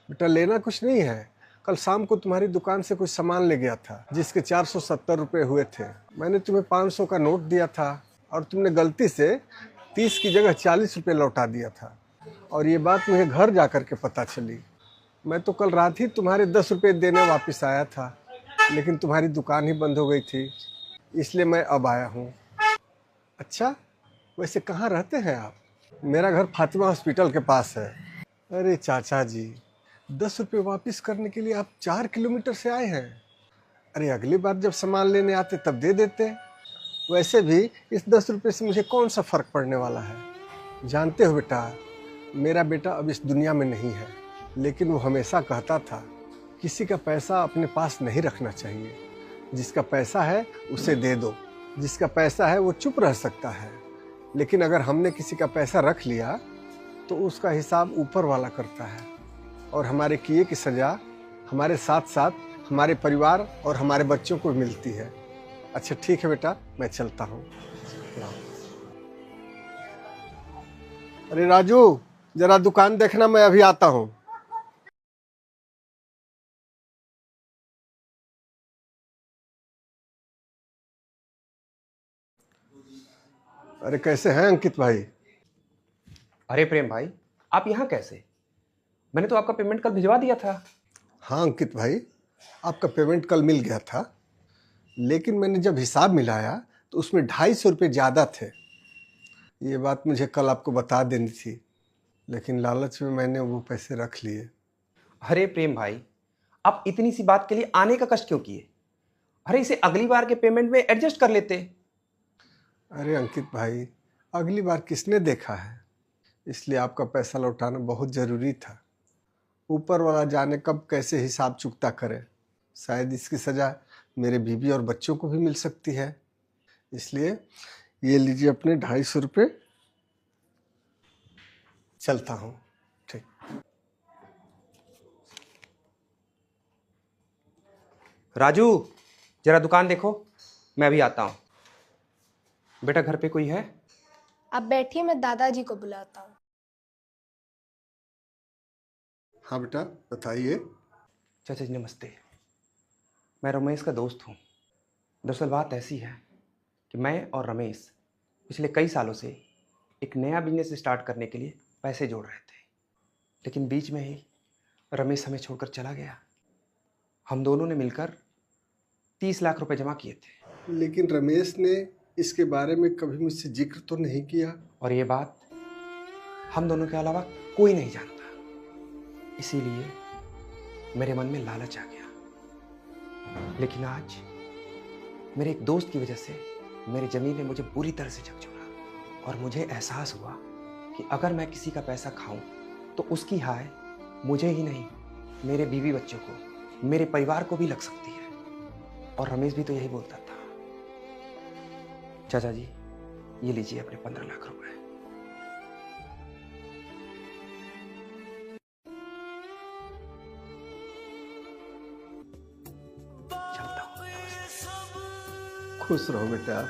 बेटा लेना कुछ नहीं है। कल शाम को तुम्हारी दुकान से कुछ सामान ले गया था जिसके 470 रुपये हुए थे। मैंने तुम्हें 500 का नोट दिया था और तुमने गलती से 30 की जगह 40 रुपये लौटा दिया था। और ये बात मुझे घर जा कर के पता चली। मैं तो कल रात ही तुम्हारे 10 रुपये देने वापस आया था, लेकिन तुम्हारी दुकान ही बंद हो गई थी, इसलिए मैं अब आया हूँ। अच्छा, वैसे कहाँ रहते हैं आप? मेरा घर फातिमा हॉस्पिटल के पास है। अरे चाचा जी, 10 रुपये वापस करने के लिए आप 4 किलोमीटर से आए हैं। अरे अगली बार जब सामान लेने आते तब दे देते। वैसे भी इस 10 रुपये से मुझे कौन सा फ़र्क पड़ने वाला है। जानते हो बेटा, मेरा बेटा अब इस दुनिया में नहीं है, लेकिन वो हमेशा कहता था किसी का पैसा अपने पास नहीं रखना चाहिए। जिसका पैसा है उसे दे दो। जिसका पैसा है वो चुप रह सकता है, लेकिन अगर हमने किसी का पैसा रख लिया तो उसका हिसाब ऊपर वाला करता है और हमारे किए की सज़ा हमारे साथ साथ हमारे परिवार और हमारे बच्चों को मिलती है। अच्छा ठीक है बेटा, मैं चलता हूँ। अरे राजू, जरा दुकान देखना, मैं अभी आता हूँ। अरे कैसे हैं अंकित भाई? अरे प्रेम भाई, आप यहाँ कैसे? मैंने तो आपका पेमेंट कल भिजवा दिया था। हाँ अंकित भाई, आपका पेमेंट कल मिल गया था, लेकिन मैंने जब हिसाब मिलाया तो उसमें 250 रुपये ज़्यादा थे। ये बात मुझे कल आपको बता देनी थी, लेकिन लालच में मैंने वो पैसे रख लिए। अरे प्रेम भाई, आप इतनी सी बात के लिए आने का कष्ट क्यों किए? अरे इसे अगली बार के पेमेंट में एडजस्ट कर लेते। अरे अंकित भाई, अगली बार किसने देखा है, इसलिए आपका पैसा लौटाना बहुत ज़रूरी था। ऊपर वाला जाने कब कैसे हिसाब चुकता करे। शायद इसकी सज़ा मेरे बीवी और बच्चों को भी मिल सकती है। इसलिए ये लीजिए अपने 250 रुपये। चलता हूँ। ठीक। राजू, जरा दुकान देखो, मैं अभी आता हूँ। बेटा घर पे कोई है? आप बैठिए, मैं दादाजी को बुलाता हूँ। हाँ बेटा बताइए। चाचा जी नमस्ते। मैं रमेश का दोस्त हूँ। दरअसल बात ऐसी है कि मैं और रमेश पिछले कई सालों से एक नया बिजनेस स्टार्ट करने के लिए पैसे जोड़ रहे थे, लेकिन बीच में ही रमेश हमें छोड़कर चला गया। हम दोनों ने मिलकर 30 लाख रुपए जमा किए थे। लेकिन रमेश ने इसके बारे में कभी मुझसे जिक्र तो नहीं किया। और ये बात हम दोनों के अलावा कोई नहीं जानता। इसीलिए मेरे मन में लालच आ गया। लेकिन आज मेरे एक दोस्त की वजह से मेरी जमीन ने मुझे बुरी तरह से झकझोरा और मुझे एहसास हुआ कि अगर मैं किसी का पैसा खाऊं तो उसकी हाय मुझे ही नहीं, मेरे बीवी बच्चों को, मेरे परिवार को भी लग सकती है। और रमेश भी तो यही बोलता था। चाचा जी, ये लीजिए अपने 15 लाख रुपए। चलता हूँ। खुश रहो बेटा।